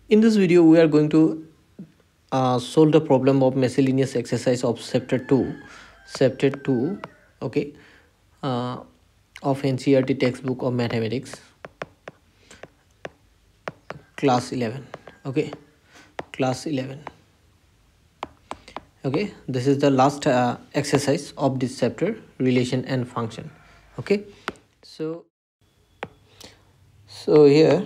In this video, we are going to solve the problem of miscellaneous exercise of chapter 2, okay, uh, of NCERT textbook of mathematics, class 11, okay, class 11. Okay, this is the last exercise of this chapter, relation and function. Okay, so here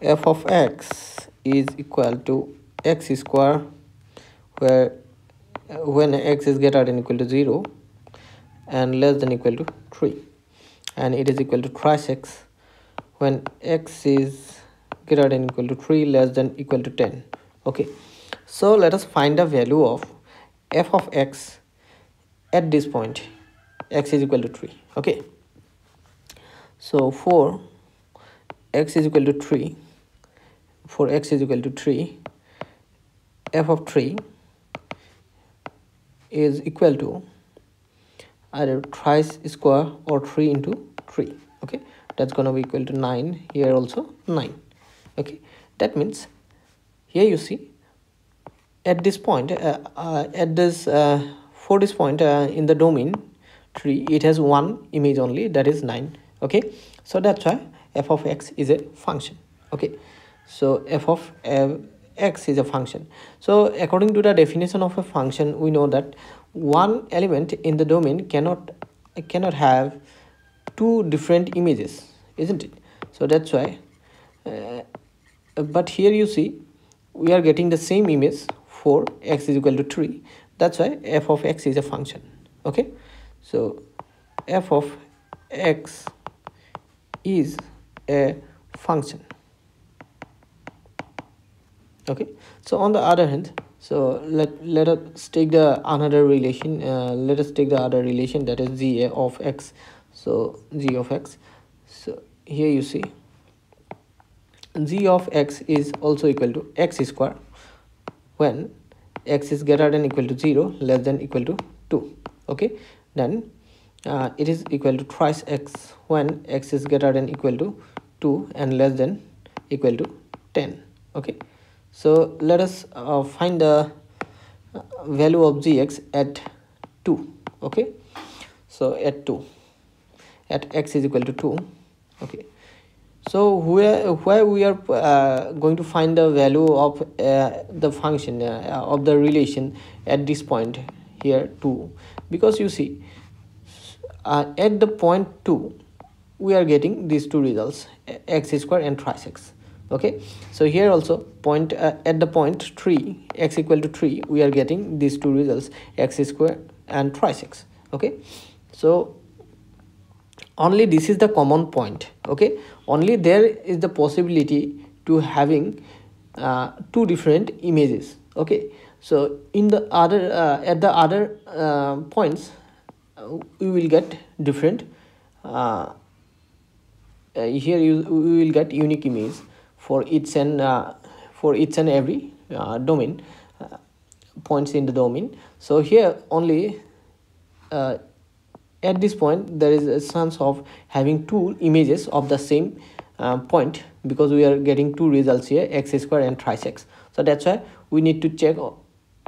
f of x is equal to x square, where when x is greater than equal to 0 and less than equal to 3, and it is equal to thrice x when x is greater than equal to 3, less than equal to 10. Okay, so let us find the value of f of x at this point. X is equal to 3. Okay, so for x is equal to 3, f of 3 is equal to either thrice square or 3 into 3. Okay, that's gonna be equal to 9. Here also 9. Okay, that means here you see at this point, for this point in the domain 3, it has one image only, that is 9. Okay, so that's why f of x is a function. Okay, so f of x is a function. So according to the definition of a function, we know that one element in the domain cannot have two different images, isn't it? So that's why but here you see we are getting the same image for x is equal to 3. That's why f of x is a function. Okay, so f of x is a function. Okay, so on the other hand, so let us take the another relation. Let us take the other relation, that is g of x. So g of x, so here you see g of x is also equal to x square when x is greater than equal to 0, less than equal to 2. Okay, then it is equal to thrice x when x is greater than equal to 2 and less than equal to 10. Okay, so let us find the value of gx at 2. Okay, so at x is equal to 2. Okay, so where we are going to find the value of the function of the relation at this point here 2, because you see at the point 2 we are getting these two results, x square and thrice x. Okay, so here also point at the point 3, x equal to 3, we are getting these two results, x square and thrice x. Okay, so only this is the common point. Okay, only there is the possibility to having two different images. Okay, so in the other at the other points we will get different here we will get unique image for each and every domain points in the domain. So here only at this point there is a chance of having two images of the same point, because we are getting two results here, x square and thrice x. So that's why we need to check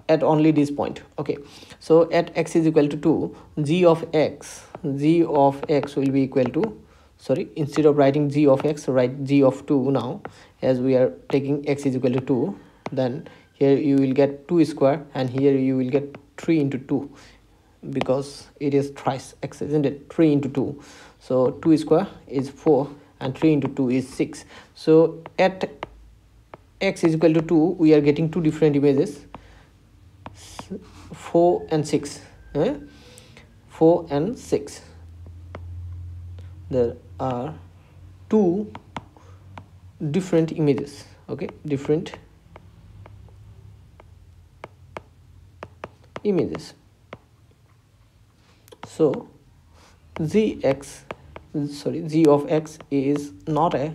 at only this point. Okay, so at x is equal to 2, g of x will be equal to, sorry, instead of writing g of x, write g of 2 now, as we are taking x is equal to 2. Then here you will get 2 square and here you will get 3 into 2, because it is thrice x, isn't it? 3 into 2, so 2 square is 4 and 3 into 2 is 6. So at x is equal to 2 we are getting two different images, 4 and 6. 4 and 6, there are two different images. Okay, different images. So g of x is not a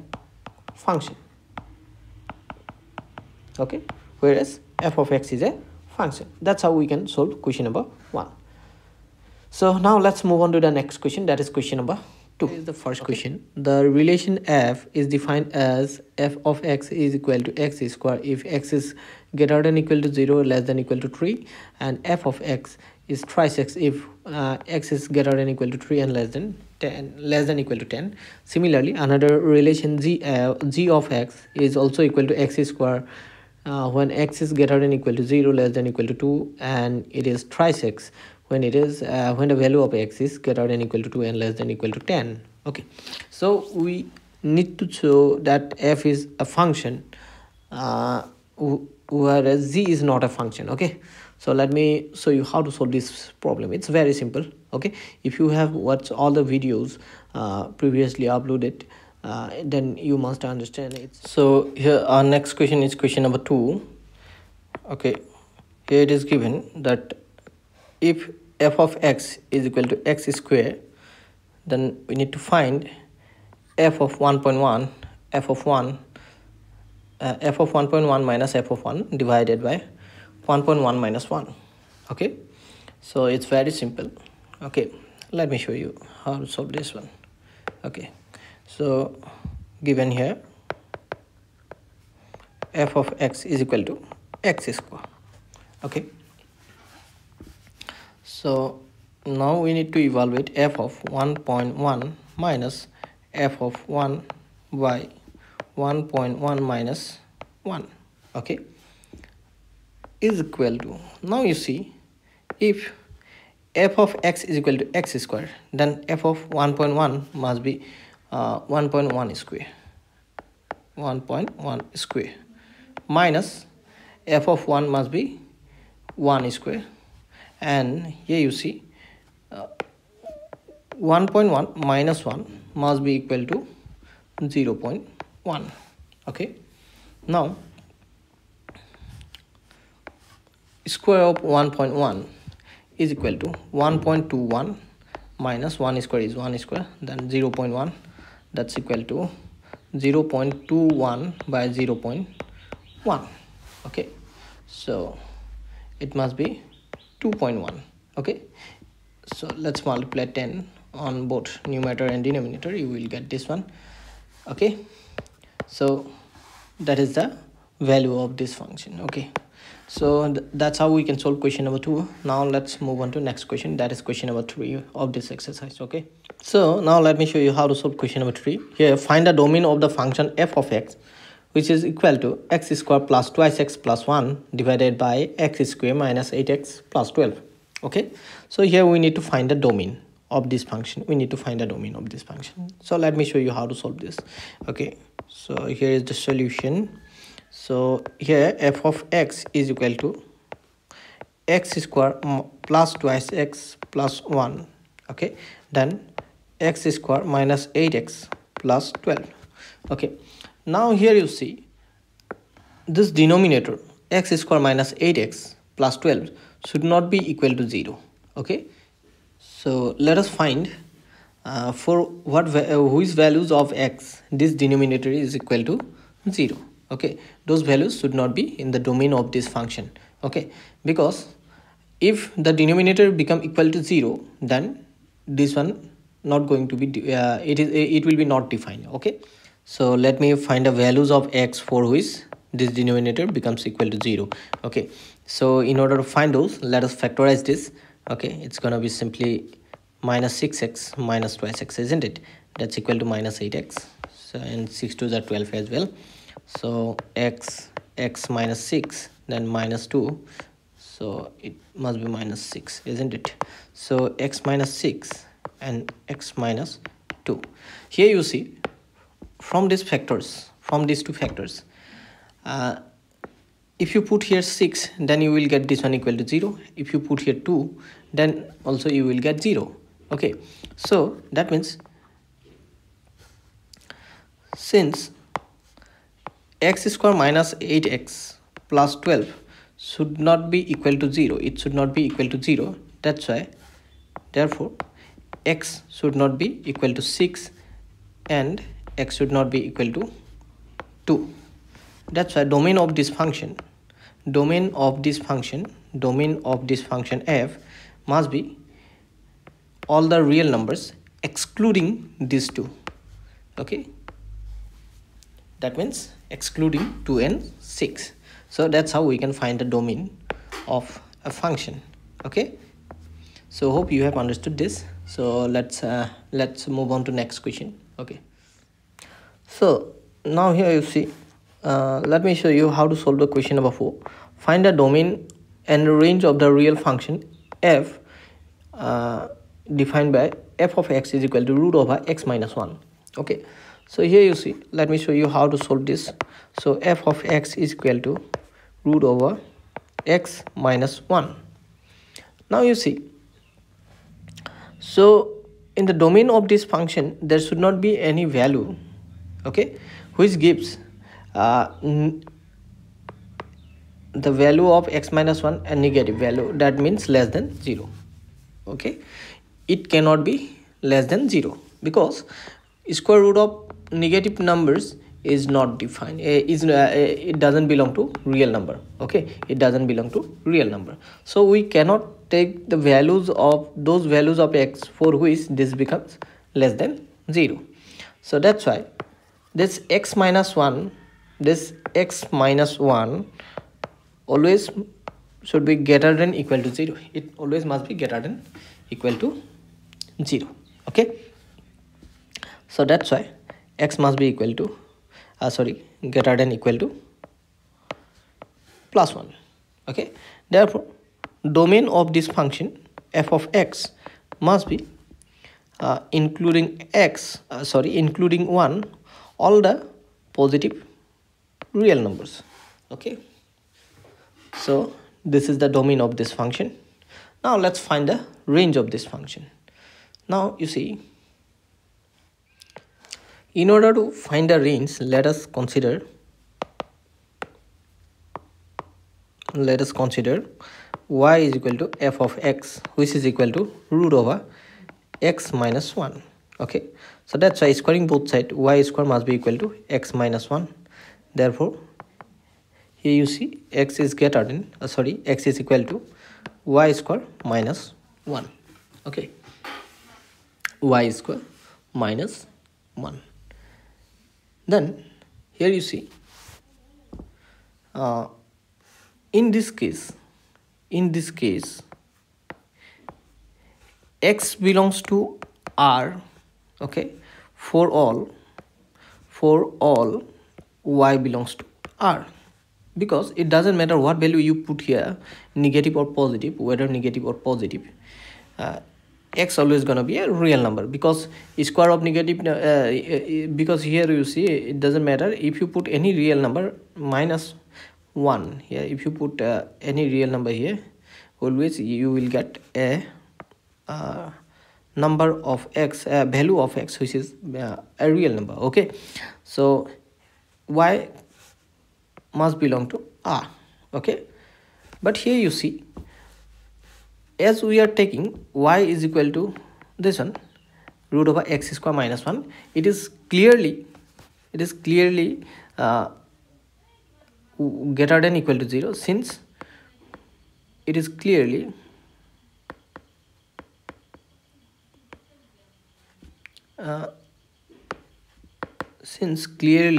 function. Okay, whereas f of x is a function. That's how we can solve question number 1. So now let's move on to the next question, that is question number 2. Here is the first question. The relation f is defined as f of x is equal to x square if x is greater than equal to 0, less than equal to 3, and f of x is thrice x if x is greater than equal to 3 and less than equal to 10. Similarly, another relation g of x is also equal to x square when x is greater than equal to 0, less than equal to 2, and it is thrice x when it is when the value of x is greater than equal to 2 and less than equal to 10. Okay, so we need to show that f is a function whereas z is not a function. Okay, so let me show you how to solve this problem. It's very simple. Okay, if you have watched all the videos previously uploaded, then you must understand it. So here our next question is question number 2. Okay, here it is given that if f of x is equal to x square, then we need to find f of 1.1, f of 1.1 minus f of 1 divided by 1.1 minus 1. Okay, so it's very simple. Okay, let me show you how to solve this one. Okay, so given here f of x is equal to x square. Okay, so now we need to evaluate f of 1.1 minus f of 1 by 1.1 minus 1. Okay, is equal to, now you see, if f of x is equal to x square, then f of 1.1 must be 1.1 square, 1.1 square, minus f of 1 must be 1 square, and here you see 1.1 minus 1 must be equal to 0.1. Okay, now square of 1.1 is equal to 1.21 minus 1 square is 1 square, then 0.1, that's equal to 0.21 by 0.1. okay, so it must be 2.1. okay, so let's multiply 10 on both numerator and denominator, you will get this one. Okay, so that is the value of this function. Okay, so that's how we can solve question number 2. Now let's move on to next question, that is question number 3 of this exercise. Okay, so now let me show you how to solve question number 3. Here, find the domain of the function f of x, which is equal to x square plus twice x plus 1 divided by x square minus 8x plus 12. Okay, so here we need to find the domain of this function. So let me show you how to solve this. Okay, so here is the solution. So here f of x is equal to x square plus twice x plus 1. Okay, then x square minus 8x plus 12. Okay, now here you see this denominator x square minus 8x plus 12 should not be equal to 0. Okay, so let us find for what whose values of x this denominator is equal to 0. Okay, those values should not be in the domain of this function. Okay, because if the denominator become equal to 0, then this one not going to be it will be not defined. Okay, so let me find the values of x for which this denominator becomes equal to 0. Okay, so in order to find those, let us factorize this. Okay, it's gonna be simply minus 6x minus twice x, isn't it? That's equal to minus 8x. So and 6 2s are 12 as well. So x minus 6, then minus 2, so it must be minus 6, isn't it? So x minus 6 and x minus 2. Here you see from these two factors, if you put here 6, then you will get this one equal to 0. If you put here 2, then also you will get 0. Okay, so that means since x square minus 8x plus 12 should not be equal to 0, it should not be equal to 0, that's why therefore x should not be equal to 6 and x should not be equal to 2. That's why domain of this function f must be all the real numbers excluding these two. Okay, that means excluding 2 and 6. So that's how we can find the domain of a function. Okay, so hope you have understood this. So let's move on to next question. Okay, so now here you see, let me show you how to solve the question number 4. Find the domain and range of the real function f defined by f of x is equal to root over x minus 1. Okay, so here you see, let me show you how to solve this. So f of x is equal to root over x minus 1. Now you see, so in the domain of this function there should not be any value, okay, which gives the value of x minus 1 a negative value, that means less than 0. Okay, it cannot be less than 0 because square root of negative numbers is not defined, it doesn't belong to real number. Okay, it doesn't belong to real number, so we cannot take the values of those values of x for which this becomes less than 0. So that's why this x minus 1 always should be greater than equal to 0. It always must be greater than equal to 0. Okay, so that's why x must be equal to greater than equal to plus 1. Okay, therefore domain of this function f of x must be including 1 all the positive real numbers. Okay, so this is the domain of this function. Now let's find the range of this function. Now you see, in order to find the range, let us consider y is equal to f of x, which is equal to root over x minus 1. Okay, so that's why squaring both sides, y square must be equal to x minus 1. Therefore here you see x is greater than x is equal to y square minus 1. Okay, y square minus 1. Then here you see, in this case x belongs to R. Okay, for all y belongs to R, because it doesn't matter what value you put here, negative or positive, whether negative or positive, x always gonna be a real number, because square of negative because here you see it doesn't matter if you put any real number minus 1 here. If you put any real number here, always you will get a number of x, value of x, which is a real number. Okay, so y must belong to R. Okay, but here you see, as we are taking y is equal to this one, root over x square minus 1, it is clearly greater than equal to 0, since it is clearly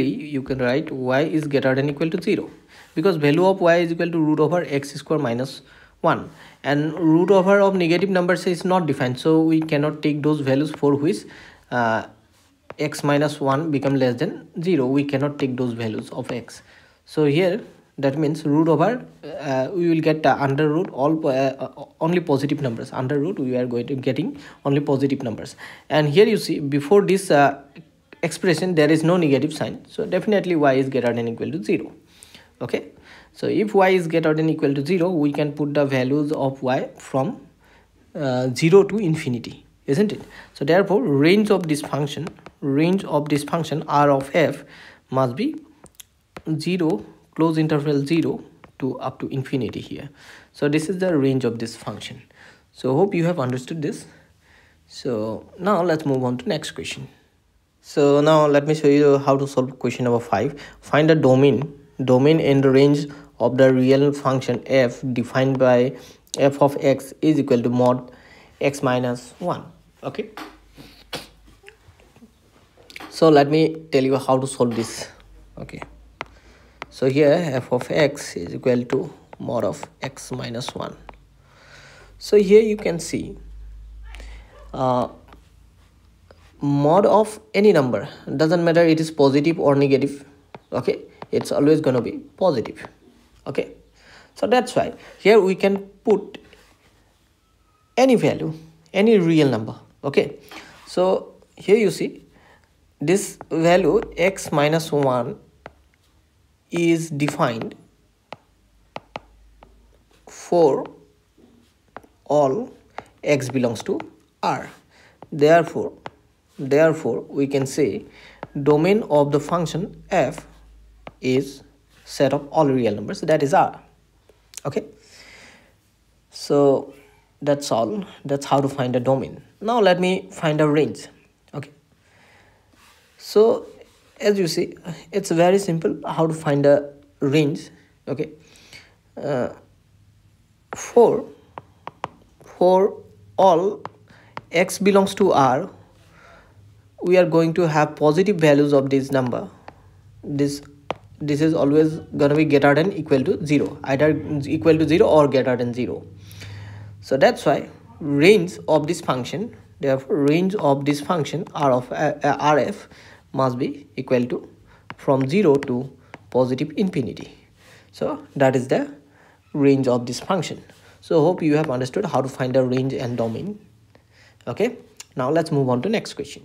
you can write y is greater than equal to 0, because value of y is equal to root over x square minus 1, and root over of negative numbers is not defined, so we cannot take those values for which x minus 1 become less than 0. We cannot take those values of x. So here that means root over we will get under root all only positive numbers. Under root we are going to getting only positive numbers, and here you see before this expression there is no negative sign, so definitely y is greater than equal to 0. Okay, so if y is greater than equal to 0, we can put the values of y from 0 to infinity, isn't it? So therefore range of this function R of f must be 0, close interval 0 to up to infinity here. So this is the range of this function. So hope you have understood this. So now let's move on to next question. So now let me show you how to solve question number 5. Find the domain and the range of the real function f defined by f of x is equal to mod x minus 1. Okay, So let me tell you how to solve this. Okay, so here f of x is equal to mod of x minus 1. So here you can see mod of any number, doesn't matter it is positive or negative. Okay, it's always going to be positive. Okay, so that's why here we can put any value, any real number. Okay, so here you see this value x minus 1 is defined for all x belongs to R. Therefore we can say domain of the function f is set of all real numbers, that is R. Okay, so that's all. That's how to find a domain. Now let me find a range. Okay, so as you see, it's very simple how to find a range. Okay, for all x belongs to R, we are going to have positive values of this number. This is always gonna be greater than equal to 0, either equal to 0 or greater than 0. So that's why range of this function, therefore range of this function R of RF must be equal to from 0 to positive infinity. So that is the range of this function. So hope you have understood how to find a range and domain. Okay, now let's move on to next question.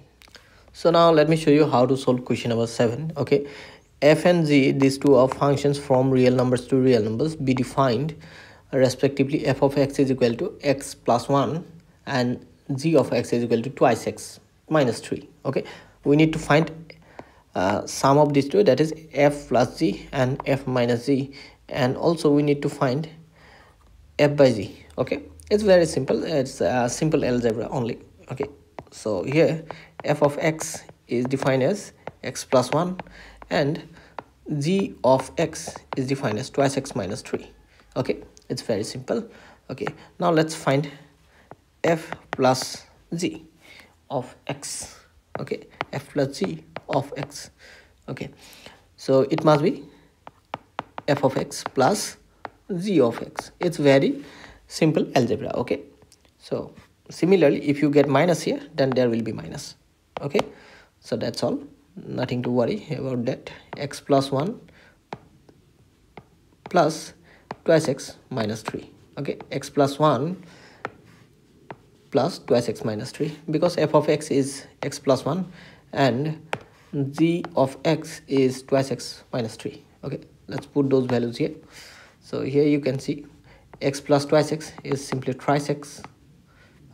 So now let me show you how to solve question number 7. Okay, f and g, these two are functions from real numbers to real numbers, be defined respectively. F of x is equal to x plus 1 and g of x is equal to twice x minus 3. Okay, we need to find sum of these two, that is f plus g and f minus g, and also we need to find f by g. Okay, it's very simple. It's a simple algebra only. Okay, so here f of x is defined as x plus 1 and g of x is defined as twice x minus 3. Okay, it's very simple. Okay, now let's find f plus g of x. Okay, f plus g of x. Okay, so it must be f of x plus g of x. It's very simple algebra. Okay, so similarly if you get minus here, then there will be minus. Okay, so that's all, nothing to worry about that. X plus 1 plus twice x minus 3. Okay, x plus 1 plus twice x minus 3, because f of x is x plus 1 and g of x is twice x minus 3. Okay, let's put those values here. So here you can see x plus twice x is simply thrice x.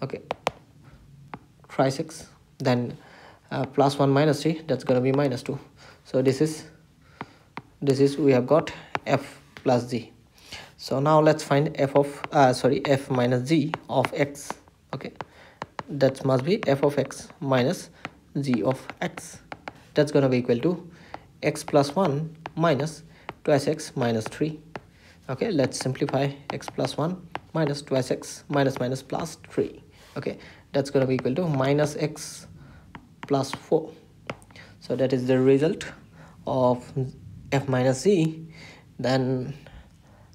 Okay, thrice x, then plus 1 minus 3, that's going to be minus 2. So this is we have got f plus g. So now let's find f of f minus g of x. Okay, that must be f of x minus g of x. That's going to be equal to x plus 1 minus twice x minus 3. Okay, let's simplify x plus 1 minus twice x minus minus plus 3. Okay, that's going to be equal to minus x plus 4. So that is the result of f minus g. Then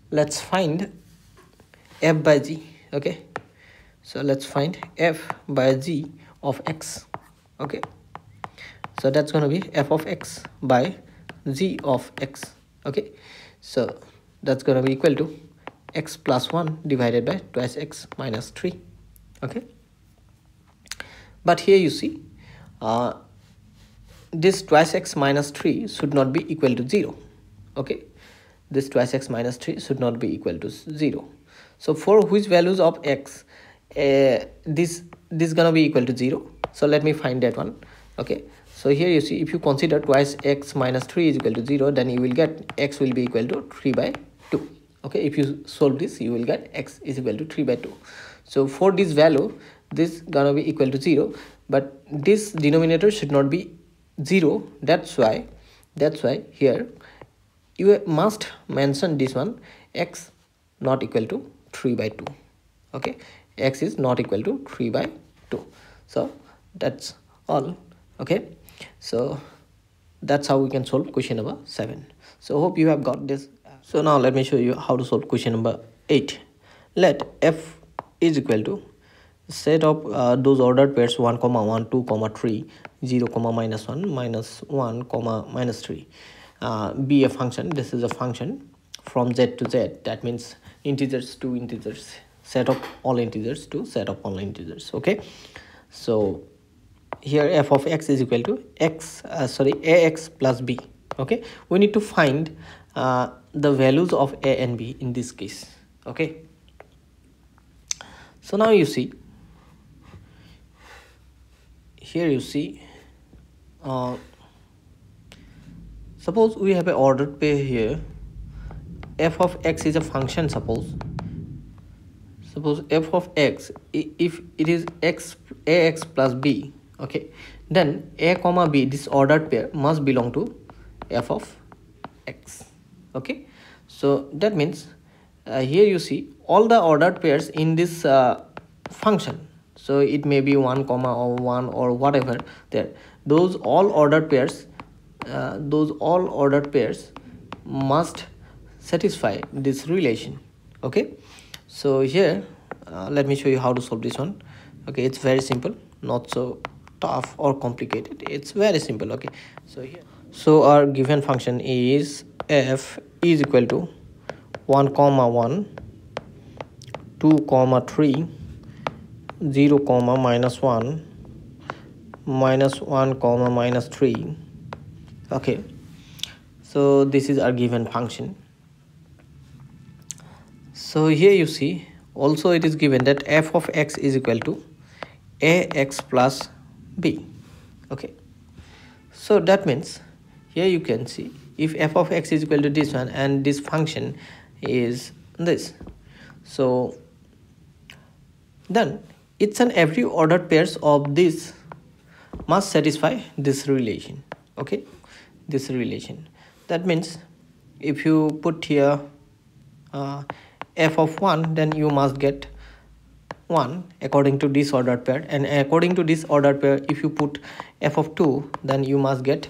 let's find f by g. Okay, so let's find f by g of x. Okay, so that's going to be f of x by g of x. Okay, so that's going to be equal to x plus 1 divided by twice x minus 3. Okay, but here you see this twice x minus 3 should not be equal to 0. Okay, this twice x minus 3 should not be equal to 0. So for which values of x this gonna be equal to 0? So let me find that one. Okay, so here you see if you consider twice x minus 3 is equal to 0, then you will get x will be equal to 3 by 2. Okay, if you solve this, you will get x is equal to 3 by 2. So for this value, this gonna be equal to 0, but this denominator should not be 0. That's why here you must mention this one, x not equal to 3 by 2. Okay, x is not equal to 3 by 2. So that's all. Okay, So that's how we can solve question number 7. So hope you have got this. So now let me show you how to solve question number 8. Let f is equal to set of those ordered pairs 1 comma 1 2 comma 3 0 comma minus 1 minus 1 comma minus 3 be a function. This is a function from z to z, that means integers to integers, set of all integers to set of all integers. Okay, so here f of x is equal to ax plus b. Okay, we need to find the values of a and b in this case. Okay, so now you see, here you see, suppose we have an ordered pair here. F of x is a function. Suppose f of x, if it is ax plus b, okay, then a comma b, this ordered pair, must belong to f of x. Okay, so that means here you see all the ordered pairs in this function. So it may be 1 comma or 1 or whatever there, those all ordered pairs must satisfy this relation. Okay, so here let me show you how to solve this one. Okay, it's very simple, not so tough or complicated, it's very simple. Okay, so here, so our given function is f is equal to 1 comma 1 2 comma 3 0 comma minus 1 minus 1 comma minus 3. Okay, so this is our given function. So here you see also it is given that f of x is equal to ax plus b. Okay, so that means here you can see if f of x is equal to this one and this function is this, so then each and every ordered pairs of this must satisfy this relation. Okay, this relation, that means if you put here f of 1, then you must get 1 according to this ordered pair, and according to this ordered pair if you put f of 2, then you must get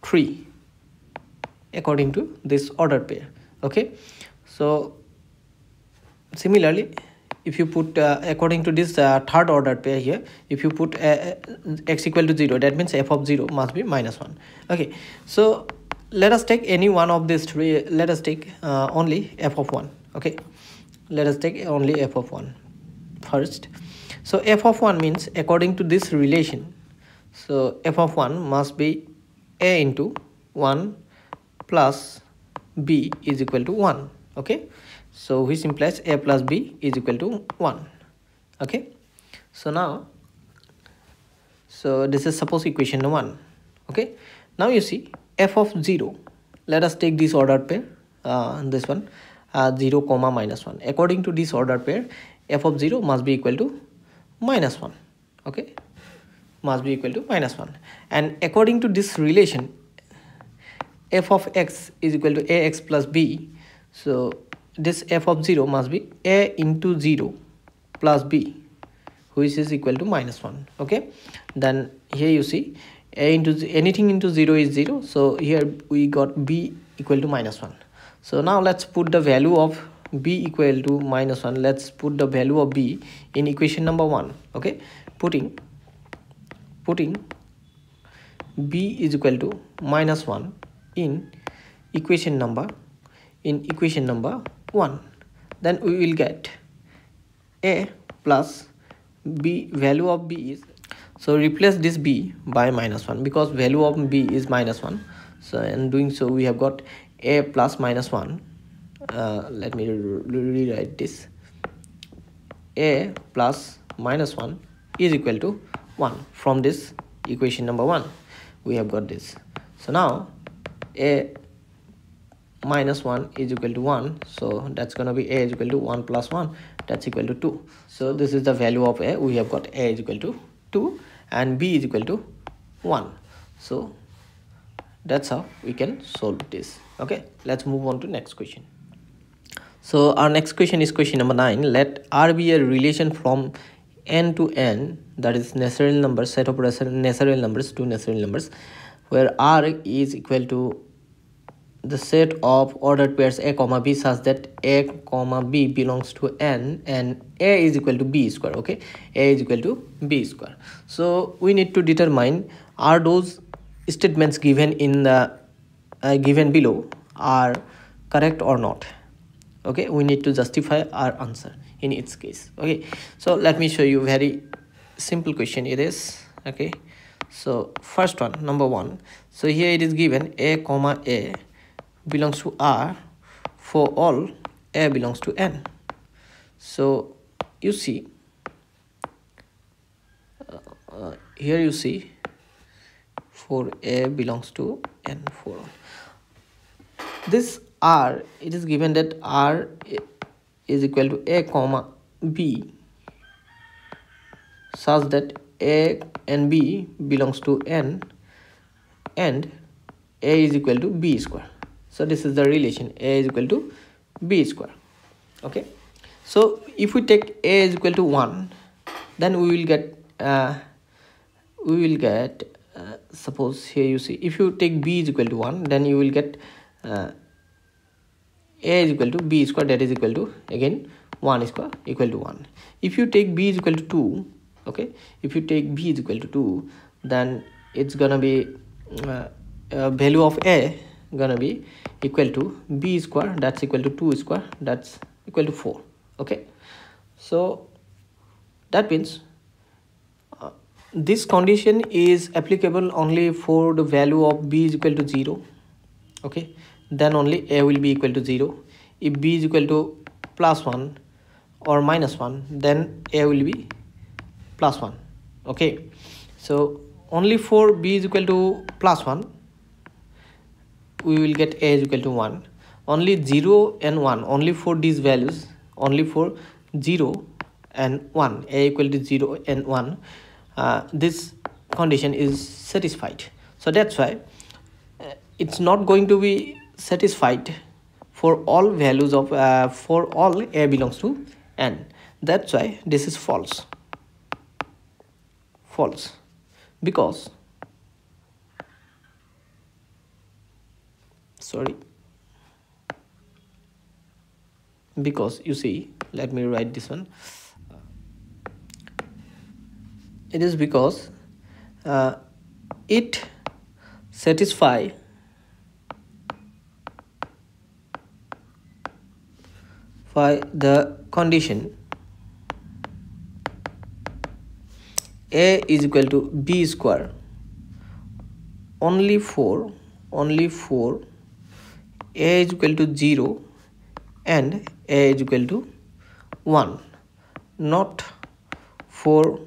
3 according to this ordered pair. Okay, so similarly if you put according to this third ordered pair here, if you put x equal to 0, that means f of 0 must be minus 1. Okay, so let us take any one of these three. Let us take only f of 1. Okay, let us take only f of 1 first. So f of 1 means according to this relation, so f of 1 must be a into 1 plus b is equal to 1. Okay, so which implies a plus b is equal to 1. Okay, so now, so this is suppose equation number 1. Okay, now you see f of 0, let us take this ordered pair, this one 0 comma minus 1. According to this ordered pair, f of 0 must be equal to minus 1. Okay, must be equal to minus 1, and according to this relation f of x is equal to ax plus b, so this f of 0 must be a into 0 plus b, which is equal to minus 1. Okay, then here you see a into anything into 0 is 0, so here we got b equal to minus 1. So now let's put the value of b equal to minus 1. Let's put the value of b in equation number 1. Okay, putting b is equal to minus 1 in equation number 1, then we will get a plus b. Value of b is, so replace this b by minus 1 because value of b is minus 1. So in doing so we have got a plus minus 1. Let me rewrite this. A plus minus 1 is equal to 1. From this equation number 1 we have got this. So now a minus 1 is equal to 1, so that's gonna be a is equal to 1 plus 1, that's equal to 2. So this is the value of a. We have got a is equal to 2 and b is equal to 1. So that's how we can solve this. Okay, let's move on to next question. So our next question is question number 9. Let R be a relation from n to n, that is natural numbers, set of natural numbers to natural numbers, where R is equal to the set of ordered pairs a comma b such that a comma b belongs to n and a is equal to b square. Okay, a is equal to b square. So we need to determine are those statements given in the given below are correct or not. Okay, we need to justify our answer in its case. Okay, so let me show you very simple question it is. Okay, so first one, number one. So here it is given a comma a belongs to R for all a belongs to n. So you see here you see for a belongs to n for all. This R, it is given that R is equal to a comma b such that a and b belongs to n and a is equal to b square. So this is the relation, a is equal to b square. Okay, so if we take a is equal to 1, then we will get suppose here you see, if you take b is equal to 1, then you will get a is equal to b square, that is equal to again 1 square equal to 1. If you take b is equal to 2, okay, if you take b is equal to 2, then it's gonna be value of a gonna be equal to b square, that's equal to 2 square, that's equal to 4. Okay, so that means this condition is applicable only for the value of b is equal to 0. Okay, then only a will be equal to 0. If b is equal to plus 1 or minus 1, then a will be plus 1. Okay, so only for b is equal to plus 1 we will get a is equal to 1. Only 0 and 1, only for these values, only for 0 and 1, a equal to 0 and 1, this condition is satisfied. So that's why it's not going to be satisfied for all values of for all a belongs to n. That's why this is false. False, because because you see, let me write this one. It is because it satisfy the condition a is equal to b square only for a is equal to 0 and a is equal to 1, not for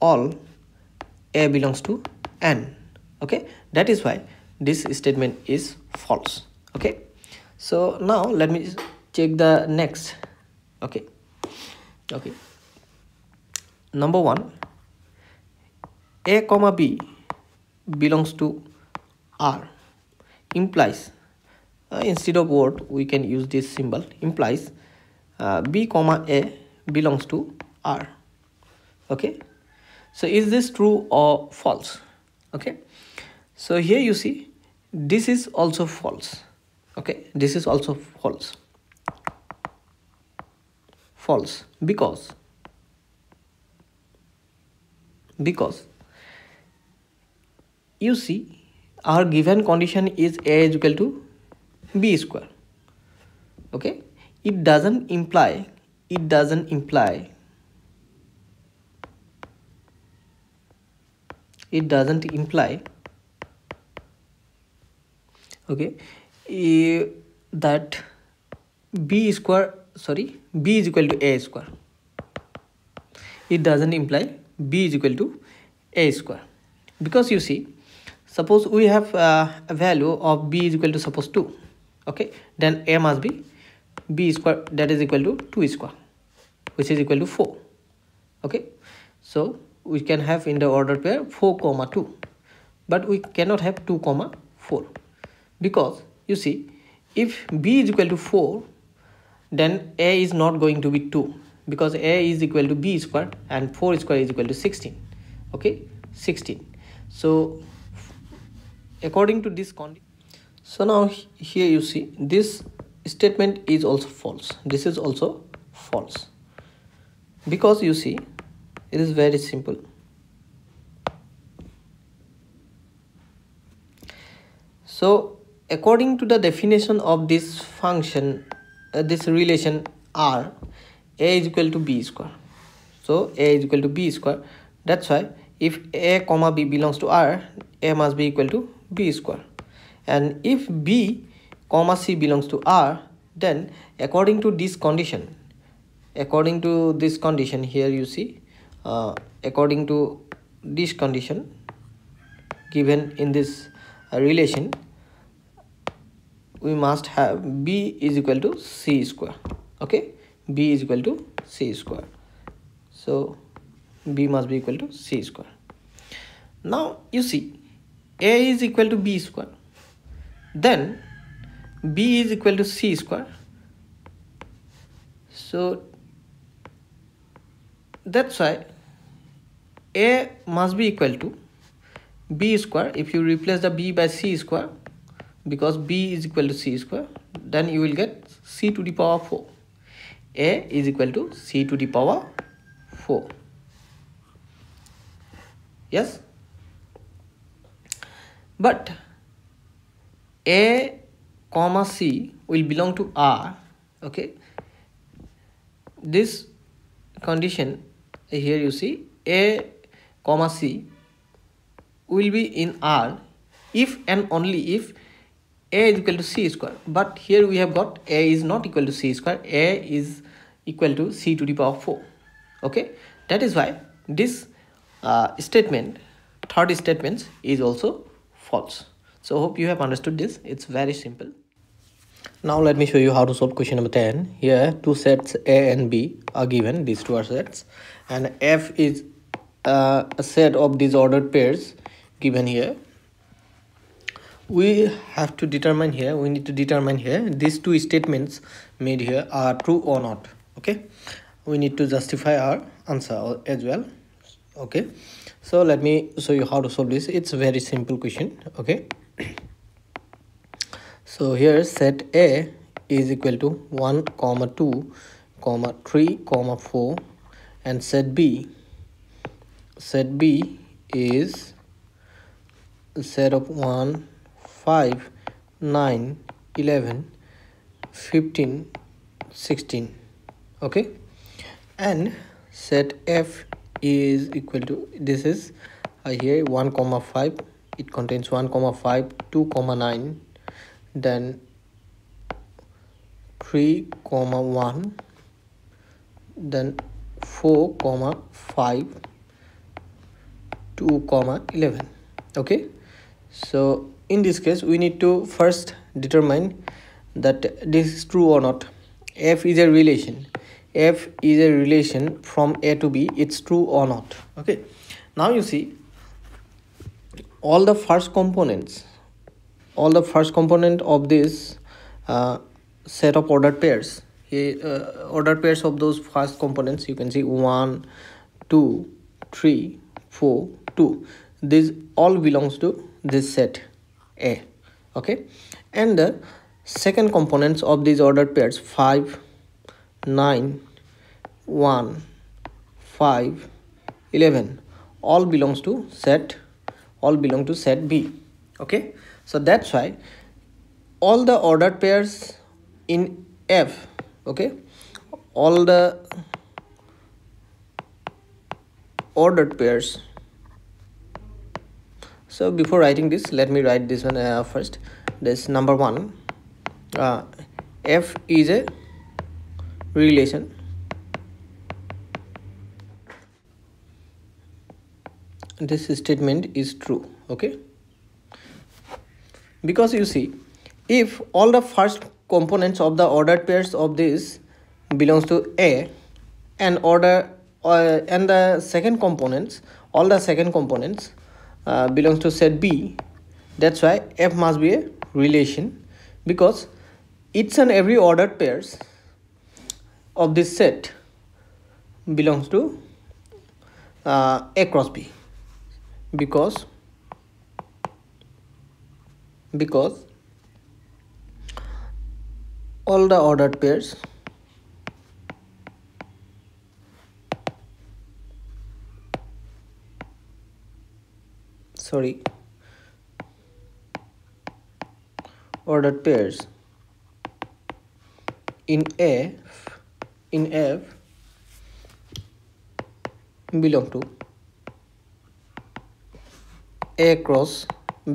all a belongs to n. Okay, that is why this statement is false. Okay, so now let me check the next. Okay, number one, a comma b belongs to R implies instead of word we can use this symbol, implies b comma a belongs to R. Okay, so is this true or false? Okay, so here you see this is also false. Okay, this is also false. False, because you see our given condition is a is equal to b square. Okay, it doesn't imply okay that b is equal to a square. It doesn't imply b is equal to a square, because you see, suppose we have a value of b is equal to suppose 2. Okay, then a must be b square, that is equal to 2 square, which is equal to 4. Okay, so we can have in the ordered pair 4 comma 2, but we cannot have 2 comma 4, because you see if b is equal to 4, then a is not going to be 2, because a is equal to b square and 4 square is equal to 16. Okay, 16. So according to this condition, so now here you see this statement is also false. This is also false, because you see it is very simple. So according to the definition of this function, this relation R, a is equal to b square. So a is equal to b square. That's why if a comma b belongs to R, a must be equal to b square. And if b comma c belongs to R, then according to this condition, here you see, according to this condition given in this relation, we must have b is equal to c square. Okay, b is equal to c square. So b must be equal to c square. Now you see a is equal to b square, then b is equal to c square. So that's why a must be equal to b square. If you replace the b by c square, because b is equal to c square, then you will get c to the power 4. A is equal to c to the power 4. Yes, but a comma c will belong to R. Okay, this condition here you see a comma c will be in R if and only if a is equal to c square. But here we have got a is not equal to c square, a is equal to c to the power 4. Okay, that is why this statement, third statement, is also false. So hope you have understood this. It's very simple. Now let me show you how to solve question number 10. Here two sets a and b are given. These two are sets, and f is a set of these ordered pairs given here. We have to determine here, we need to determine here these two statements made here are true or not. Okay, we need to justify our answer as well. Okay, so let me show you how to solve this. It's a very simple question. Okay, so here set a is equal to 1 comma 2 comma 3 comma 4, and set b is set of 1 5 9 11 15 16. Okay, and set f is equal to, this is here 1 comma 5, it contains 1 comma 5 2 comma 9, then 3 comma 1, then 4 comma 5 2 comma 11. Okay, so in this case we need to first determine that this is true or not. F is a relation, from a to b, it's true or not. Okay, now you see all the first component of this set of ordered pairs, ordered pairs of those first components, you can see 1 2 3 4 2, this all belongs to this set A. Okay, and the second components of these ordered pairs 5 9 1 5 11 all belong to set B. Okay, so that's why all the ordered pairs in F, okay, all the ordered pairs. So before writing this, let me write this one first. This number 1, F is a relation. This statement is true. Okay, because you see, if all the first components of the ordered pairs of this belongs to A, and the second components, all the second components belongs to set B, that's why F must be a relation, because each and every ordered pairs of this set belongs to A cross B, because all the ordered pairs ordered pairs in F belong to A cross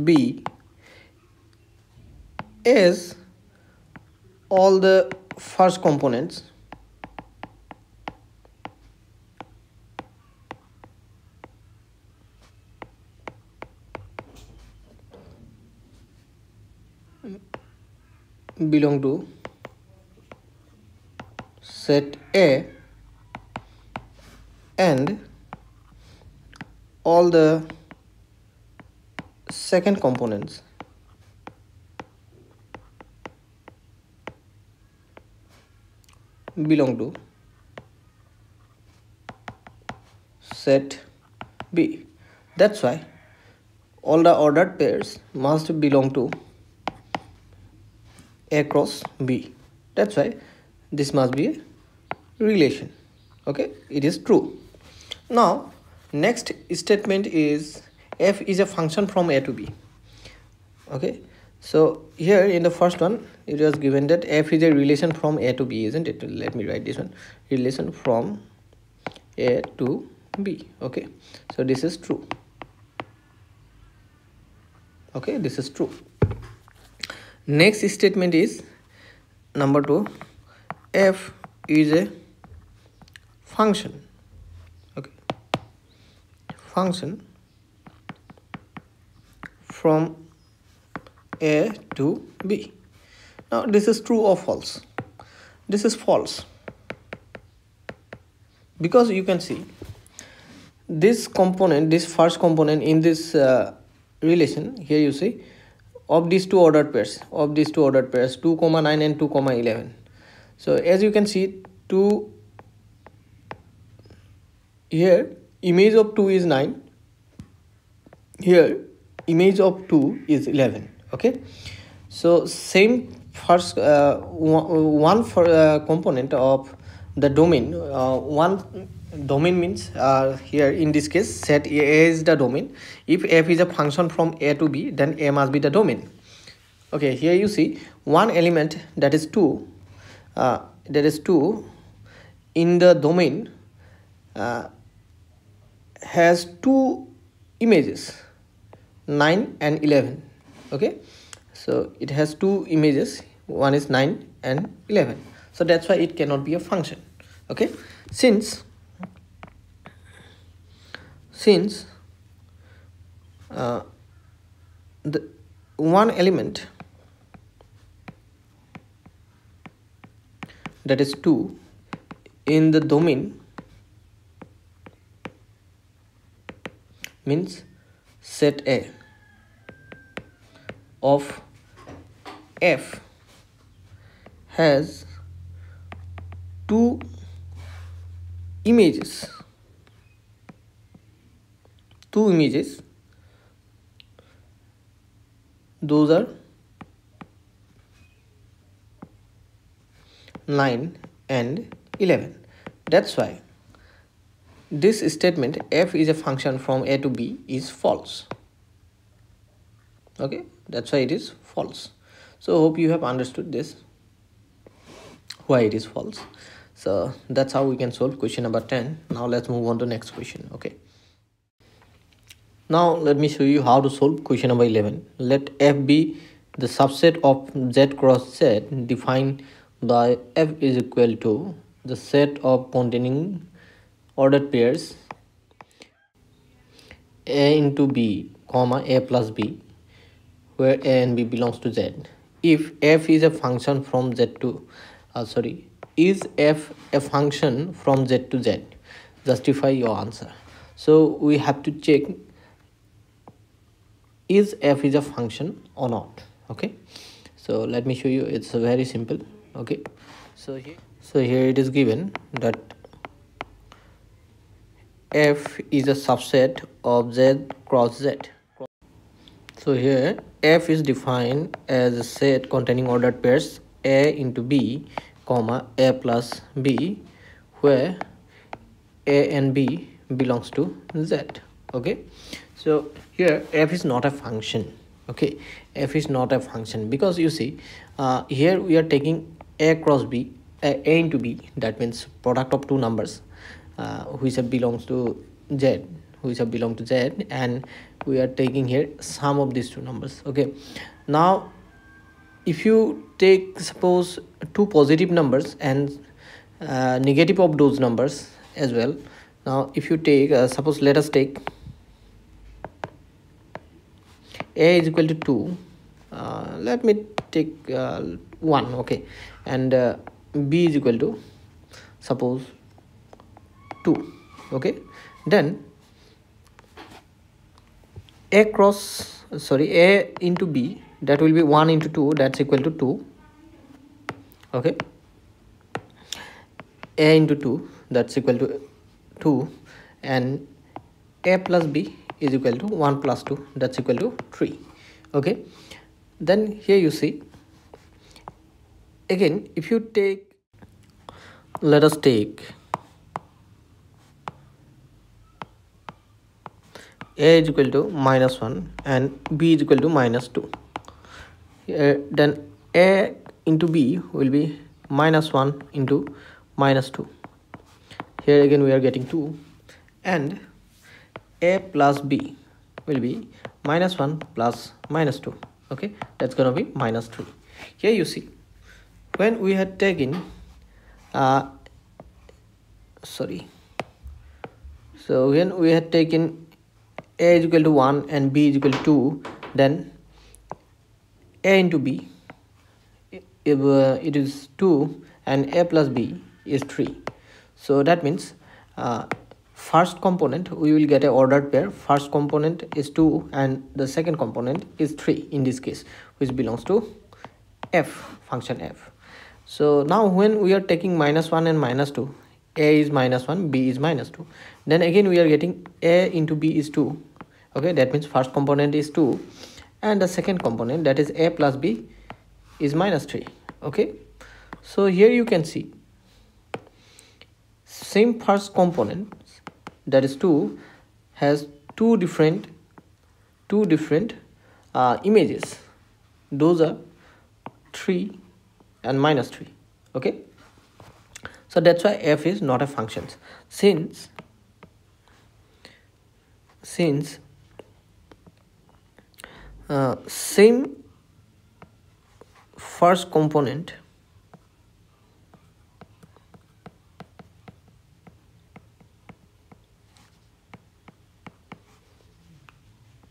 B, as all the first components belong to set A, and all the second components belong to set B. That's why all the ordered pairs must belong to A cross B. That's why this must be a relation. Okay, it is true. Now next statement is F is a function from A to B. Okay, so here in the first one it was given that F is a relation from A to B, isn't it? Let me write this one, relation from A to B. Okay, so this is true. Okay, this is true. Next statement is number 2, F is a function. Okay, function from A to B. Now this is true or false? This is false, because you can see this component, this first component in this relation, here you see, of these two ordered pairs, 2, 9 and 2, 11. So as you can see, 2 here, image of 2 is 9, here image of 2 is 11. Okay, so same first one for component of the domain, one domain means here in this case set A is the domain. If F is a function from A to B, then A must be the domain. Okay, here you see one element, that is 2, in the domain has two images, 9 and 11. Okay, so it has two images, one is 9 and 11, so that's why it cannot be a function. Okay, since the one element, that is 2, in the domain means set A of F has two images, those are 9 and 11. That's why this statement, F is a function from A to B, is false. Okay, that's why it is false. So hope you have understood this, why it is false. So that's how we can solve question number 10. Now let's move on to next question. Okay, now let me show you how to solve question number 11. Let F be the subset of Z cross Z defined by F is equal to the set of containing ordered pairs A into B, comma A plus B, where A and B belongs to Z. If F is a function from Z to is F a function from Z to Z? Justify your answer. So we have to check, is F is a function or not? Okay, so let me show you. It's very simple. Okay, so here it is given that F is a subset of Z cross Z. So here F is defined as a set containing ordered pairs A into B, comma A plus B, where A and B belongs to Z. Okay, so here F is not a function. Okay, F is not a function because you see here we are taking A cross B, A into B, that means product of two numbers which belongs to Z, and we are taking here sum of these two numbers. Okay, now if you take suppose two positive numbers and negative of those numbers as well. Now if you take suppose let us take A is equal to 2, let me take 1, okay, and B is equal to suppose 2, okay, then A into B, that will be 1 into 2, that's equal to 2, okay, A into 2, that's equal to 2, and A plus B is equal to 1 plus 2, that's equal to 3. Okay, then here you see again, if you take, let us take A is equal to -1 and B is equal to -2, then A into B will be -1 into -2. Here again we are getting 2, and A plus B will be -1 plus -2. Okay, that's gonna be -3. Here you see when we had taken so when we had taken A is equal to 1 and B is equal to 2, then A into B, if it is 2 and A plus B is 3. So that means first component we will get a ordered pair. First component is 2 and the second component is 3 in this case, which belongs to F, function F. So now when we are taking -1 and -2, A is -1, B is -2, then again we are getting A into B is 2. Okay, that means first component is 2 and the second component, that is A plus B, is -3. Okay, so here you can see same first component, that is 2, has two different images. Those are 3 and -3. Okay, so that's why F is not a function, since same first component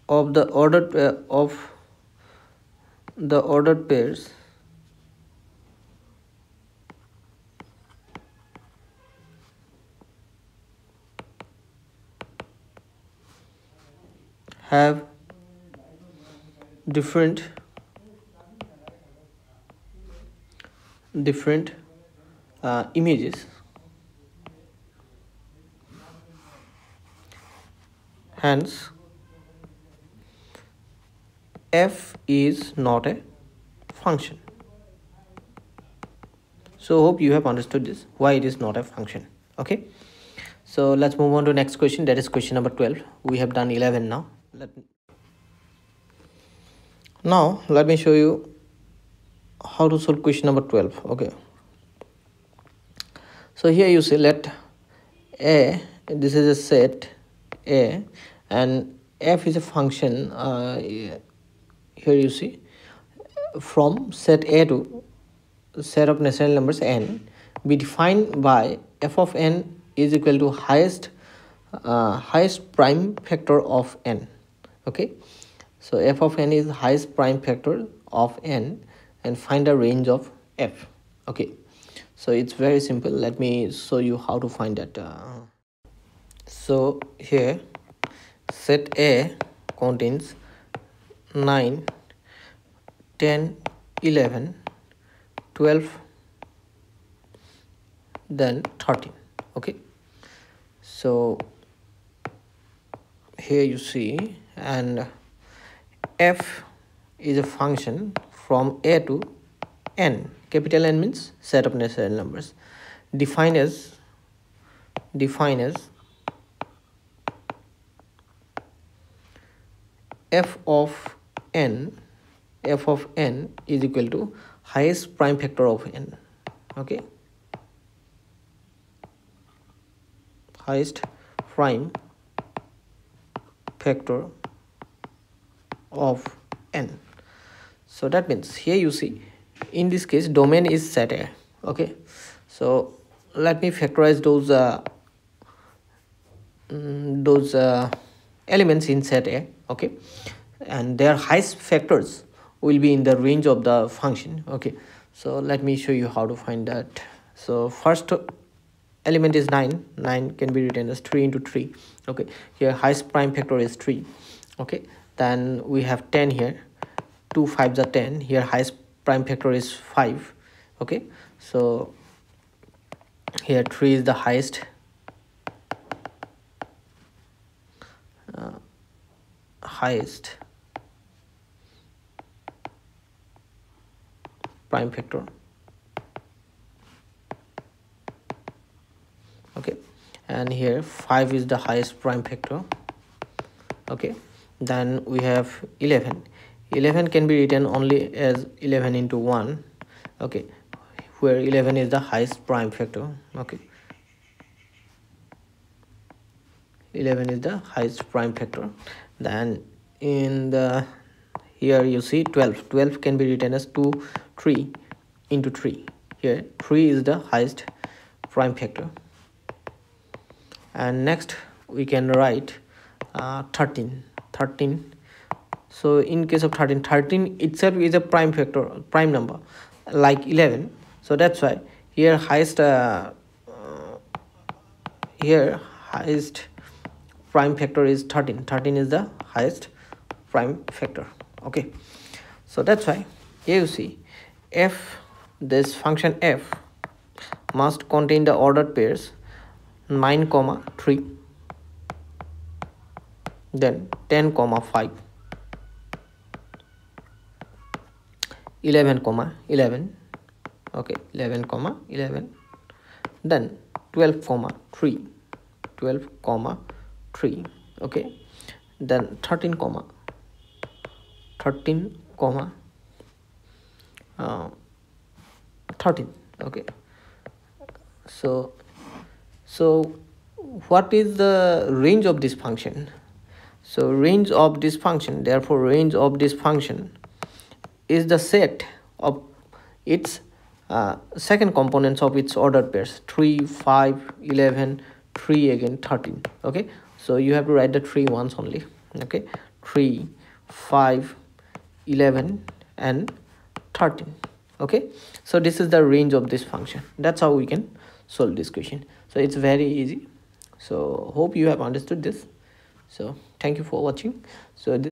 of the ordered pairs have different images, hence F is not a function. So hope you have understood this, why it is not a function. Okay, so let's move on to next question, that is question number 12. We have done 11 now. Now let me show you how to solve question number 12. Okay, so here you see, let A, this is a set A, and F is a function. Here you see, from set A to set of natural numbers n be defined by f of n is equal to highest prime factor of n. Okay, so f of n is highest prime factor of n, and find the range of f. Okay, so it's very simple. Let me show you how to find that. So here set A contains 9, 10, 11, 12, then 13. Okay, so here you see, and f is a function from a to n. Capital N means set of natural numbers. Define as f of n is equal to highest prime factor of n. Okay, highest prime factor of n. So that means here you see, in this case domain is set A. Okay, so let me factorize those elements in set A. Okay, and their highest factors will be in the range of the function. Okay, so let me show you how to find that. So first element is 9. 9 can be written as 3 into 3. Okay, here highest prime factor is 3. Okay, then we have 10 here. 2 5s are 10. Here highest prime factor is 5. Okay, so here 3 is the highest prime factor. Okay, and here 5 is the highest prime factor. Okay, then we have 11. 11 can be written only as 11 into 1. Okay, where 11 is the highest prime factor. Okay, 11 is the highest prime factor. Then in the here you see 12. 12 can be written as 2 3 into 3. Here 3 is the highest prime factor. And next we can write 13. So in case of 13 itself is a prime factor, prime number like 11. So that's why here highest prime factor is 13. 13 is the highest prime factor. Okay, so that's why here you see this function f must contain the ordered pairs 9, 3, then 10, 5, 11, 11. Okay, 11, 11, then 12, 3. Okay, then 13, 13. Okay, so what is the range of this function? So range of this function, therefore range of this function is the set of its second components of its ordered pairs 3, 5, 11, 3 again 13. Okay, so you have to write the 3 once only. Okay, 3, 5, 11 and 13. Okay, so this is the range of this function. That's how we can solve this question. So it's very easy. So hope you have understood this. So thank you for watching. So